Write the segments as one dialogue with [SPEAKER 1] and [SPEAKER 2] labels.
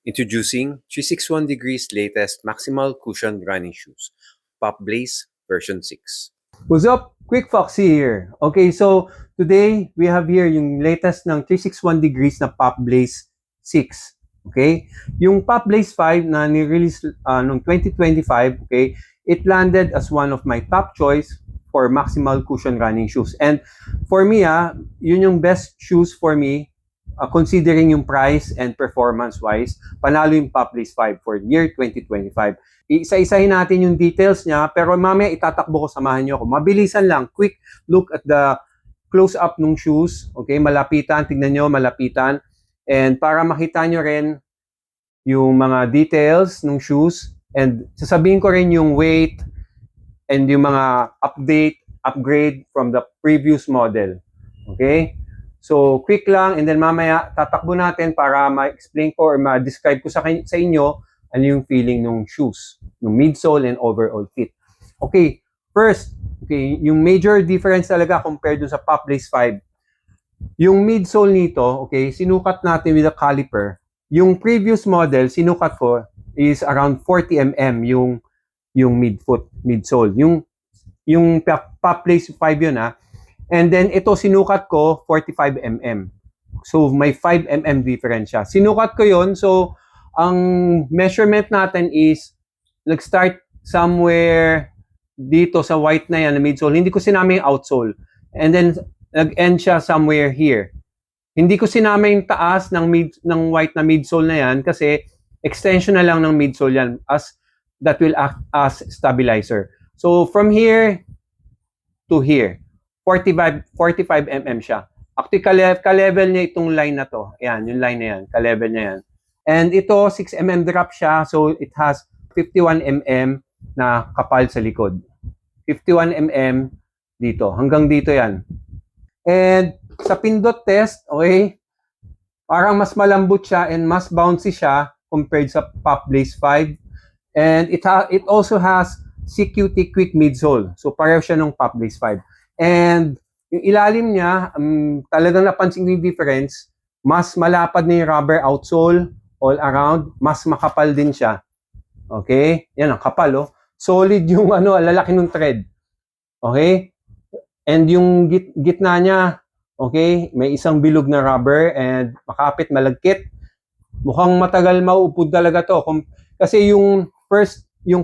[SPEAKER 1] Introducing 361 Degrees latest maximal cushion running shoes, Pop Blaze version 6.
[SPEAKER 2] What's up? Quick Foxy here. Okay, so today we have here yung latest ng 361 Degrees na Pop Blaze 6. Okay? Yung Pop Blaze 5 na ni-release noong 2025, okay, it landed as one of my top choice for maximal cushion running shoes. And for me, yun yung best shoes for me considering yung price and performance-wise, panalo yung Pop Blaze 5 for year 2025. Isa-isahin natin yung details niya, pero mamaya itatakbo ko, samahan niyo ako. Mabilisan lang, quick look at the close-up ng shoes. Okay, malapitan, tignan nyo, malapitan. And para makita nyo rin yung mga details ng shoes, and sasabihin ko rin yung weight and yung mga upgrade from the previous model. Okay? So, quick lang, and then mamaya tatakbo natin para ma-explain ko or ma-describe ko sa inyo ano yung feeling ng shoes, ng midsole and overall fit. Okay, first, okay, yung major difference talaga compared dun sa Pop Blaze 5. Yung midsole nito, okay, sinukat natin with a caliper. Yung previous model, sinukat ko is around 40 mm yung midsole. Yung Pop Blaze 5 yun And then ito sinukat ko 45 mm. So may 5 mm difference siya. Sinukat ko 'yon. So ang measurement natin is nag-start somewhere dito sa white na yan na midsole. Hindi ko sinama yung outsole. And then nag-end siya somewhere here. Hindi ko sinama yung taas ng white na midsole na yan kasi extension na lang ng midsole yan as that will act as stabilizer. So from here to here 45 mm siya. Actually, ka-level niya itong line na to. Ayan, yung line na yan. Ka-level niya yan. And ito, 6 mm drop siya. So, it has 51 mm na kapal sa likod. 51 mm dito. Hanggang dito yan. And sa pindot test, okay, parang mas malambot siya and mas bouncy siya compared sa Pop Blaze 5. And it also has CQT Quick Midsole. So, pareho siya ng Pop Blaze 5. And yung ilalim niya, talagang napansin ko yung difference. Mas malapad na yung rubber outsole all around. Mas makapal din siya. Okay? Yan ang kapal, oh. Solid yung lalaki ng thread. Okay? And yung gitna niya, okay, may isang bilog na rubber and makapit, malagkit. Mukhang matagal mauupod talaga to. Kasi yung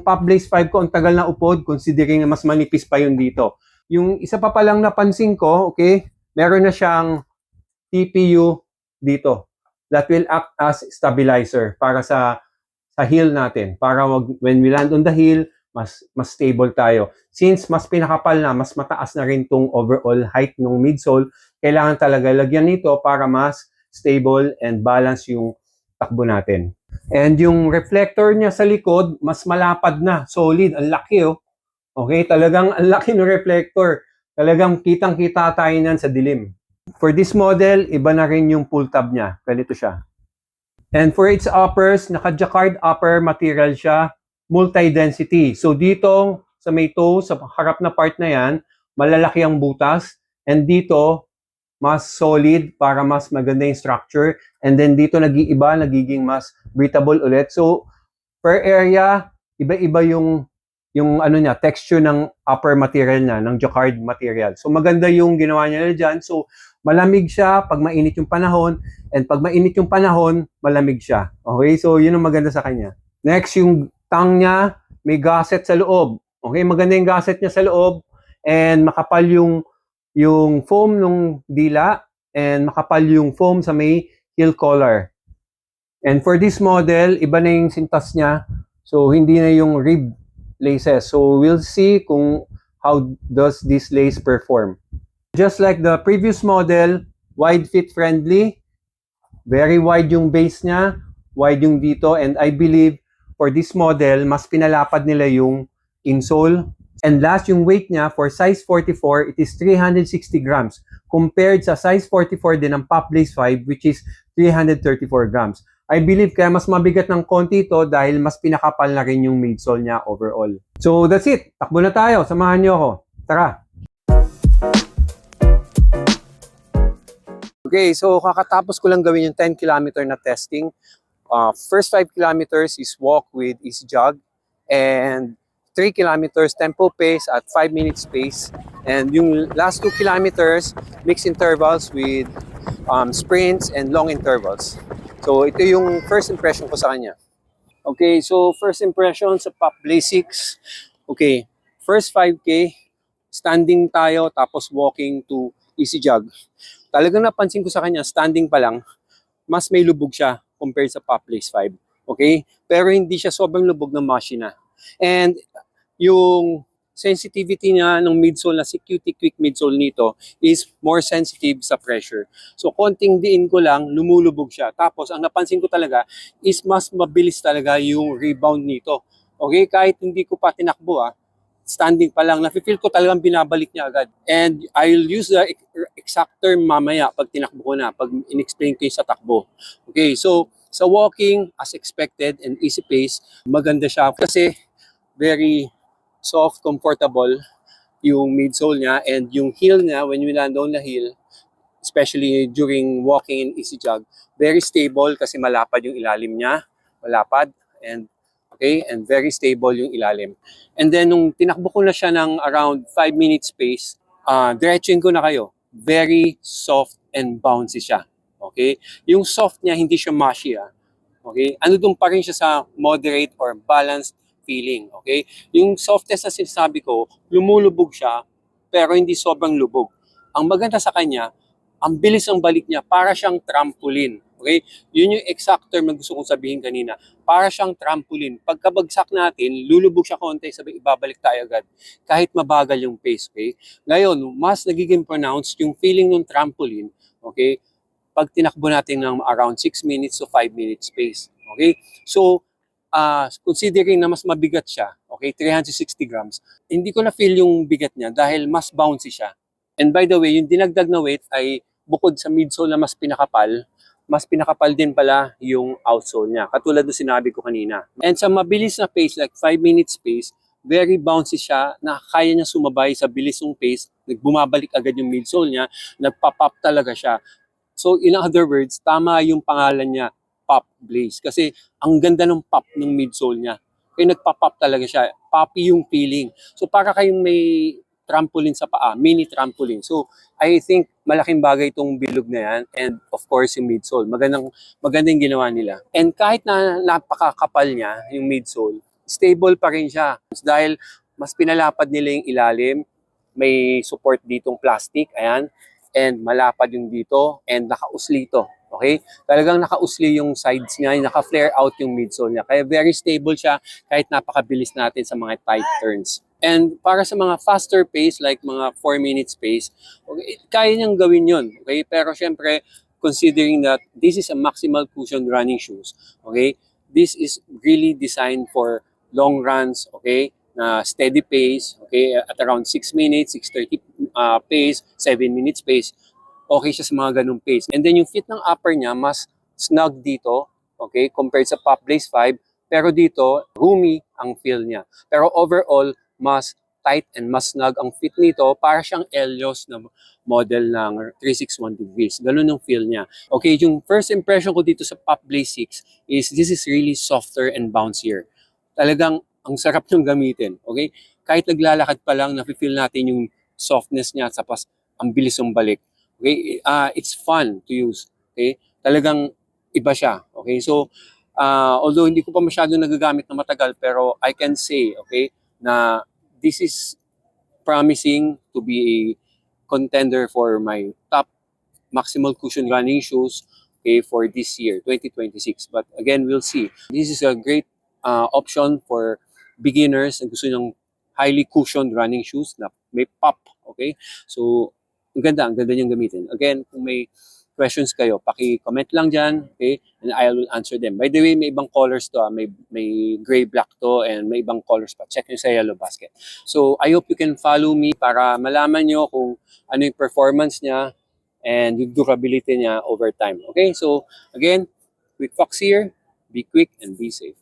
[SPEAKER 2] Pop Blaze 5 ko, ang tagal na upod, considering na mas manipis pa yun dito. Yung isa pa palang napansin ko, okay, meron na siyang TPU dito that will act as stabilizer para sa heel natin. Para when we land on the heel, mas stable tayo. Since mas pinakapal na, mas mataas na rin tong overall height ng midsole, kailangan talaga lagyan nito para mas stable and balance yung takbo natin. And yung reflector niya sa likod, mas malapad na, solid, ang laki, oh. Okay, talagang ang laki ng reflector. Talagang kitang-kita tayo nan sa dilim. For this model, iba na rin yung pull tab niya. Ganito siya. And for its uppers, naka-jacquard upper material siya, multi-density. So dito, sa may toe, sa harap na part na yan, malalaki ang butas. And dito, mas solid para mas maganda yung structure. And then dito nag-iiba, nagiging mas breathable ulit. So, per area, iba-iba yung niya, texture ng upper material niya, ng jacquard material. So maganda yung ginawa niya dyan. So malamig siya pag mainit yung panahon, and pag mainit yung panahon, malamig siya. Okay, so yun ang maganda sa kanya. Next, yung tongue niya, may gusset sa loob. Okay, maganda yung gusset niya sa loob, and makapal yung foam ng dila, and makapal yung foam sa may heel collar. And for this model, iba na yung sintas niya. So hindi na yung rib laces. So we'll see how does this lace perform. Just like the previous model, wide fit friendly. Very wide yung base niya, wide yung dito, and I believe for this model, mas pinalapad nila yung insole. And last, yung weight niya for size 44, it is 360 grams compared sa size 44 din ng Pop Blaze 5, which is 334 grams. I believe kaya mas mabigat ng konti ito dahil mas pinakapal na rin yung midsole niya overall. So that's it. Takbo na tayo. Samahan niyo ako. Tara. Okay, so kakatapos ko lang gawin yung 10 km na testing
[SPEAKER 1] First 5 kilometers is walk with easy jog, and 3 kilometers tempo pace at 5 minutes pace. And yung last 2 kilometers, mixed intervals with sprints and long intervals. So ito yung first impression ko sa kanya. Okay, so first impression sa Pop Blaze 6. Okay, first 5K, standing tayo tapos walking to easy jog. Talagang napansin ko sa kanya, standing pa lang, mas may lubog siya compared sa Pop Blaze 5. Okay? Pero hindi siya sobrang lubog ng machina. And yung sensitivity niya ng midsole na si QT Quick midsole nito is more sensitive sa pressure. So konting diin ko lang, lumulubog siya. Tapos ang napansin ko talaga is mas mabilis talaga yung rebound nito. Okay? Kahit hindi ko pa tinakbo standing pa lang, nafe-feel ko talagang binabalik niya agad. And I'll use the exact term mamaya pag tinakbo ko na, pag in-explain ko yung sa takbo. Okay, so sa walking, as expected and easy pace, maganda siya kasi very soft, comfortable yung midsole niya, and yung heel niya, when you land on the heel, especially during walking and easy jog, very stable kasi malapad yung ilalim niya, malapad, and okay, and very stable yung ilalim. And then nung tinakbo ko na siya ng around 5 minutes pace, diretsuin ko na kayo, very soft and bouncy siya. Okay? Yung soft niya, hindi siya mushy. Okay? Ano dun pa rin siya sa moderate or balanced feeling. Okay? Yung softness na sinasabi ko, lumulubog siya, pero hindi sobrang lubog. Ang maganda sa kanya, ang bilis ng balik niya, para siyang trampoline. Okay? Yun yung exact term na gusto kong sabihin kanina. Para siyang trampoline. Pagkabagsak natin, lulubog siya konti, sabi ibabalik tayo agad. Kahit mabagal yung pace. Okay? Ngayon, mas nagiging pronounced yung feeling ng trampoline. Okay? Pag tinakbo natin ng around 6 minutes to 5 minutes pace. Okay? So, considering na mas mabigat siya, okay, 360 grams, hindi ko na feel yung bigat niya dahil mas bouncy siya. And by the way, yung dinagdag na weight ay bukod sa midsole na mas pinakapal din pala yung outsole niya. Katulad ng sinabi ko kanina. And sa mabilis na pace, like 5 minutes pace, very bouncy siya, na kaya niya sumabay sa bilis ng pace, nagbumabalik agad yung midsole niya, nagpa-pop talaga siya. So in other words, tama yung pangalan niya, Pop Blaze. Kasi ang ganda ng pop ng midsole niya. Kaya nagpa-pop talaga siya. Poppy yung feeling. So para kayong may trampoline sa paa, mini trampoline. So I think malaking bagay itong bilog na yan, and of course yung midsole. Magandang ginawa nila. And kahit na napakakapal niya yung midsole, stable pa rin siya. Dahil mas pinalapad nila yung ilalim, may support ditong plastic, ayan, and malapad yung dito, and nakausli ito. Okay? Talagang nakausli yung sides niya, naka-flare out yung midsole niya. Kaya very stable siya kahit napakabilis natin sa mga tight turns. And para sa mga faster pace, like mga 4 minutes pace, okay, kaya niyang gawin yun. Okay? Pero syempre, considering that this is a maximal cushion running shoes, okay? This is really designed for long runs, okay? Na steady pace, okay? At around 6 minutes, 6:30 pace, 7 minutes pace, okay siya sa mga ganung pace. And then yung fit ng upper niya, mas snug dito, okay? Compared sa Pop Blaze 5, pero dito, roomy ang feel niya. Pero overall, mas tight and mas snug ang fit nito, para siyang Elios na model ng 361 degrees. Ganun yung feel niya. Okay, yung first impression ko dito sa Pop Blaze 6 is this is really softer and bouncier. Talagang ang sarap niyong gamitin. Okay? Kahit naglalakad pa lang, nafe-feel natin yung softness niya, tapos ang bilis ng balik. Okay? It's fun to use. Okay? Talagang iba siya. Okay? So, although hindi ko pa masyado nagagamit na matagal, pero I can say, okay, na this is promising to be a contender for my top maximal cushion running shoes, okay, for this year, 2026. But again, we'll see. This is a great option for beginners na gusto ng highly cushioned running shoes na may pop, okay? So, ang ganda niyang gamitin. Again, kung may questions kayo, paki-comment lang dyan, okay? And I will answer them. By the way, may ibang colors to, may gray, black to, and may ibang colors pa. Check nyo sa Yellow Basket. So, I hope you can follow me para malaman nyo kung ano yung performance niya and yung durability niya over time. Okay? So, again, Quick Fox here. Be quick and be safe.